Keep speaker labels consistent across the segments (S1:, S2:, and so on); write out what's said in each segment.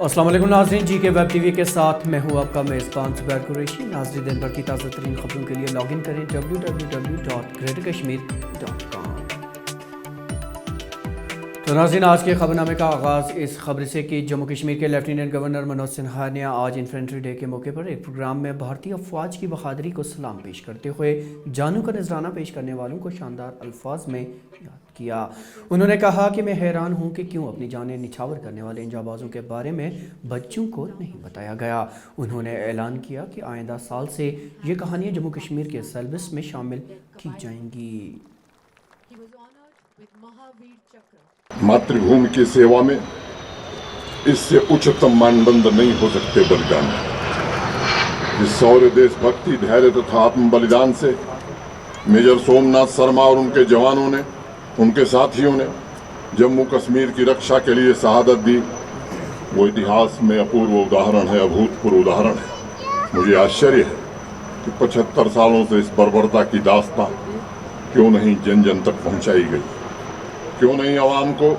S1: अस्सलाम वालेकुम नाज़रीन, जी के वेब टीवी के साथ मैं हूँ आपका मेज़बान ज़ुबैर कुरैशी। नाज़रीन, दिन भर की ताज़ा तरीन खबरों के लिए लॉगिन करें www.greaterkashmir.com। तो नाज़रीन, आज के खबरनामे का आगाज़ इस खबर से कि जम्मू कश्मीर के लेफ्टिनेंट गवर्नर मनोज सिन्हा ने आज इन्फेंट्री डे के मौके पर एक प्रोग्राम में भारतीय अफवाज की बहादुरी को सलाम पेश करते हुए जानू का नजराना पेश करने वालों को शानदार अल्फाज में याद किया। उन्होंने कहा कि मैं हैरान हूँ कि क्यों अपनी जानें निछावर करने वाले इन जाबाजों के बारे में बच्चों को नहीं बताया गया। उन्होंने ऐलान किया कि आइंदा साल से ये कहानियाँ जम्मू कश्मीर के सिलेबस में शामिल की जाएंगी।
S2: मातृभूमि की सेवा में इससे उच्चतम मानदंड नहीं हो सकते बलिदान। इस शौर्य, देशभक्ति, धैर्य तथा आत्म बलिदान से मेजर सोमनाथ शर्मा और उनके जवानों ने, उनके साथियों ने जम्मू कश्मीर की रक्षा के लिए शहादत दी। वो इतिहास में अपूर्व उदाहरण है, अभूतपूर्व उदाहरण है। मुझे आश्चर्य है कि 75 सालों से इस बर्बरता की दास्तां क्यों नहीं जन जन तक पहुंचाई गई, क्यों नहीं आवाम को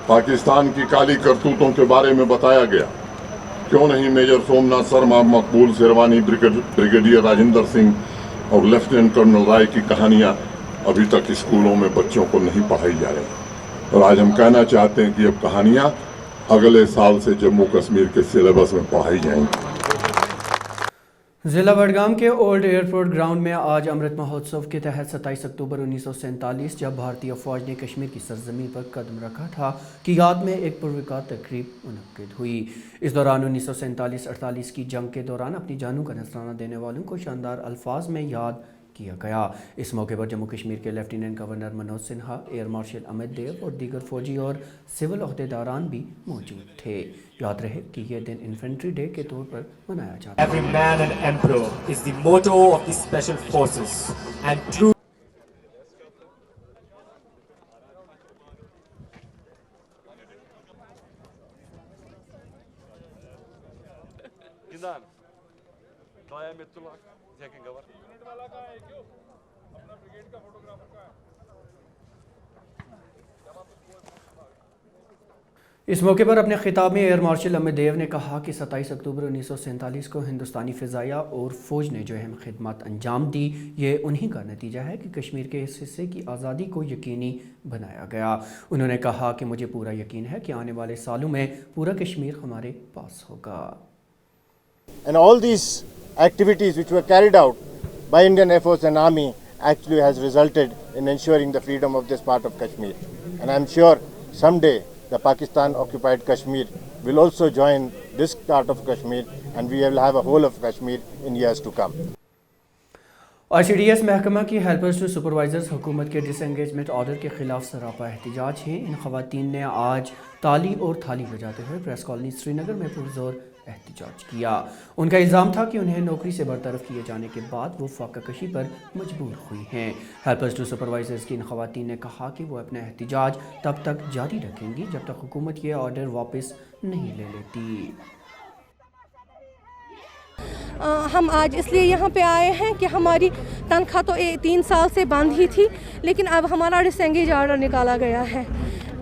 S2: पाकिस्तान की काली करतूतों के बारे में बताया गया, क्यों नहीं मेजर सोमनाथ शर्मा, मकबूल शेरवानी, ब्रिगेडियर राजेंद्र सिंह और लेफ्टिनेंट कर्नल राय की कहानियां अभी तक स्कूलों में बच्चों को नहीं पढ़ाई जा रही। और आज हम कहना चाहते हैं कि अब कहानियां अगले साल से जम्मू कश्मीर के सिलेबस में पढ़ाई जाएंगी।
S1: ज़िला बडगाम के ओल्ड एयरपोर्ट ग्राउंड में आज अमृत महोत्सव के तहत 27 अक्टूबर 1947 जब भारतीय फौज ने कश्मीर की सरजमीन पर कदम रखा था की याद में एक पुरवकार तकरीब मुनक्किद हुई। इस दौरान 1947-48 की जंग के दौरान अपनी जानों का नजराना देने वालों को शानदार अल्फाज में याद किया गया। इस मौके पर जम्मू कश्मीर के lieutenant governor Manoj Sinha, air marshal Amit Dev और दीगर फौजी और सिविल ओहदेदारान भी मौजूद थे। याद रहे कि यह दिन इन्फेंट्री डे के तौर पर मनाया जाता है।
S3: Every man an emperor is the motto of the special forces and true
S1: इस मौके पर अपने खिताब में एयर मार्शल अमित देव ने कहा कि 27 अक्टूबर 1947 को हिंदुस्तानी फ़िज़ाइया और फ़ौज ने जो अहम खिदमत अंजाम दी, ये उन्हीं का नतीजा है कि कश्मीर के इस हिस्से की आज़ादी को यकीनी बनाया गया। उन्होंने कहा कि मुझे पूरा यकीन है कि आने वाले सालों में पूरा कश्मीर हमारे पास होगा।
S4: And all these activities which were carried out by Indian Air Force and Army actually has resulted in ensuring the freedom of this part of Kashmir. And I'm sure someday the Pakistan occupied Kashmir will also join this part of Kashmir and we will have a whole of Kashmir in years to come.
S1: ICDS महकमा की helpers to supervisors हुकूमत के disengagement order के खिलाफ सरापा एहतजाज हैं। इन खवातीन ने आज ताली और थाली बजाते हुए प्रेस कॉलोनी श्रीनगर में पुरजोर एहतजाज किया। उनका इल्ज़ाम था कि उन्हें नौकरी से बरतरफ किए जाने के बाद वो फाका कशी पर मजबूर हुई हैं। हेल्पर्स टू सुपरवाइजर्स की इन खवातीन ने कहा कि वो अपना एहतजाज तब तक जारी रखेंगी जब तक हुकूमत ये ऑर्डर वापस नहीं ले लेती।
S5: हम आज इसलिए यहाँ पे आए हैं कि हमारी तनख्वाह तो 3 साल से बंद ही थी, लेकिन अब हमारा डिसएंगेज ऑर्डर निकाला गया है।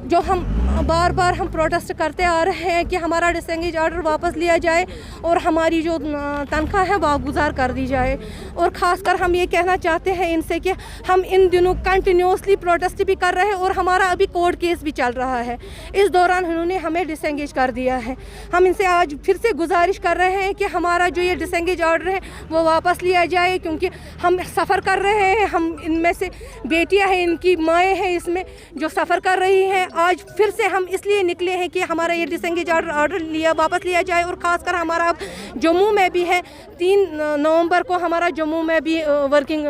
S5: जो हम बार बार हम प्रोटेस्ट करते आ रहे हैं कि हमारा डिसएंगेज ऑर्डर वापस लिया जाए और हमारी जो तनख्वाह है वागुजार कर दी जाए। और ख़ासकर हम ये कहना चाहते हैं इनसे कि हम इन दिनों कंटिन्यूसली प्रोटेस्ट भी कर रहे हैं और हमारा अभी कोर्ट केस भी चल रहा है। इस दौरान उन्होंने हमें डिसएंगेज कर दिया है। हम इनसे आज फिर से गुजारिश कर रहे हैं कि हमारा जो ये डिसएंगेज ऑर्डर है वो वापस लिया जाए, क्योंकि हम सफ़र कर रहे हैं। हम इनमें से बेटियाँ हैं, इनकी माएँ हैं इसमें जो सफ़र कर रही हैं। आज फिर से हम इसलिए निकले हैं कि हमारा ये डिसएंगेज ऑर्डर वापस लिया जाए। और ख़ासकर हमारा अब जम्मू में भी है, 3 नवंबर को हमारा जम्मू में भी वर्किंग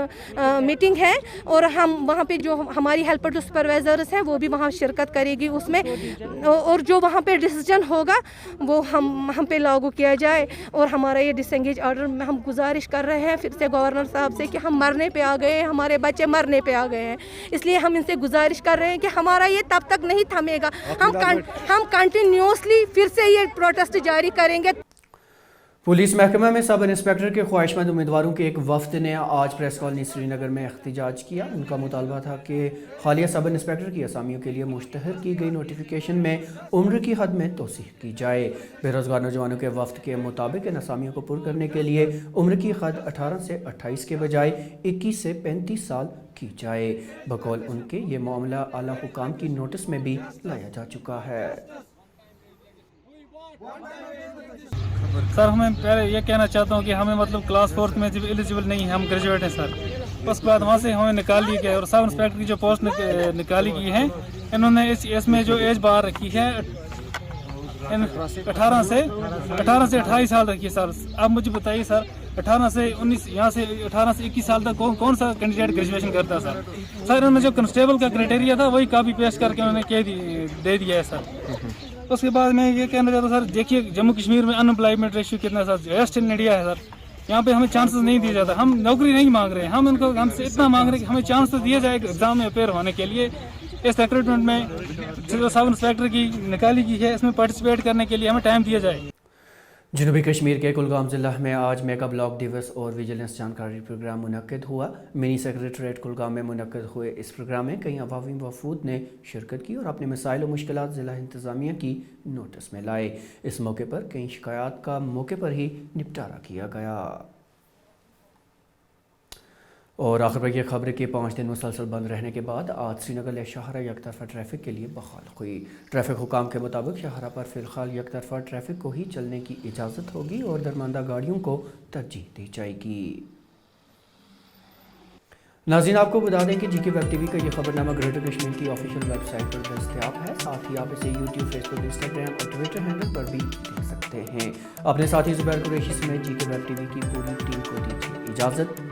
S5: मीटिंग है और हम वहाँ पे जो हमारी हेल्पर टू सुपरवाइजर्स हैं वो भी वहाँ शिरकत करेगी उसमें। और जो वहाँ पे डिसीजन होगा वो हम पे लागू किया जाए। और हमारा ये डिसएंगेज ऑर्डर में हम गुजारिश कर रहे हैं फिर से गवर्नर साहब से कि हम मरने पे आ गए हैं, हमारे बच्चे मरने पे आ गए हैं। इसलिए हम इनसे गुजारिश कर रहे हैं कि हमारा ये तब तक नहीं थमेगा, हम कंटिन्यूसली फिर से ये प्रोटेस्ट जारी करेंगे।
S1: पुलिस महकमा में सब इंस्पेक्टर के ख्वाहिशमंद उम्मीदवारों के एक वफद ने आज प्रेस कॉलोनी श्रीनगर में एहतजाज किया। उनका मुतालबा था कि हालिया सब इंस्पेक्टर की असामियों के लिए मुश्तहर की गई नोटिफिकेशन में उम्र की हद में तोसीह की जाए। बेरोज़गार नौजवानों के वफद के मुताबिक इन असामियों को पुर करने के लिए उम्र की हद 18 से 28 के बजाय 21 से 35 साल की जाए। बकौल उनके ये मामला आला हुकाम की नोटिस में भी लाया जा चुका है।
S6: सर हमें पहले ये कहना चाहता हूँ कि हमें मतलब क्लास 4 में जब एलिजिबल नहीं है, हम ग्रेजुएट हैं सर। उसके बाद वहाँ से हमें निकाल लिया गया और सब इंस्पेक्टर की जो पोस्ट निकाली गई है, इन्होंने इसमें जो एज बार रखी है 18 से 28 साल रखी है सर। अब मुझे बताइए सर, 18 से 19 यहाँ से 18 से 21 साल तक कौन सा कैंडिडेट ग्रेजुएशन करता है सर? सर इन्होंने जो कांस्टेबल का क्राइटेरिया था वही कापी पेस्ट करके उन्होंने दे दिया है सर। उसके बाद मैं ये कहना चाहता हूँ सर, देखिए जम्मू कश्मीर में अनएम्प्लॉयमेंट रेशियो कितना सर वेस्ट इन इंडिया है सर। यहाँ पे हमें चांसेस नहीं दिया जाता। हम नौकरी नहीं मांग रहे हैं, हमसे इतना मांग रहे हैं कि हमें चांस तो दिया जाए एग्जाम में अपेयर होने के लिए। इस रिक्रूटमेंट में जो सब इंस्पेक्टर की निकाली गई है, इसमें पार्टिसिपेट करने के लिए हमें टाइम दिया जाए।
S1: जनूबी कश्मीर के कुलगाम ज़िला में आज मेगा ब्लॉक दिवस और विजिलेंस जानकारी प्रोग्राम मुनक्किद हुआ। मिनी सेक्रेटरीट कुलगाम में मुनक्किद हुए इस प्रोग्राम में कई अवामी वफूद ने शिरकत की और अपने मसाइल और मुश्किलात ज़िला इंतज़ामिया की नोटिस में लाए। इस मौके पर कई शिकायत का मौके पर ही निपटारा किया गया। और आखिर पर यह खबर कि 5 दिन मुसलसल बंद रहने के बाद आज श्रीनगर शाहरा यकतरफा ट्रैफिक के लिए बहाल हुई। ट्रैफिक हुकाम के मुताबिक शाहरा पर फ़िलहाल यकतरफा ट्रैफिक को ही चलने की इजाज़त होगी और दरमानदा गाड़ियों को तरजीह दी जाएगी। नाज़रीन आपको बता दें कि जीके वेब टीवी का यह खबरनामा ग्रेटर कश्मीर की ऑफिशियल वेबसाइट पर दस्तयाब है। साथ ही आप इसे यूट्यूब, फेसबुक, इंस्टाग्राम और ट्विटर हैंडल पर भी देख सकते हैं। अपने साथी ज़ुबैर कुरैशी समेत जीके वेब टीवी की पूरी टीम को दीजिए इजाज़त।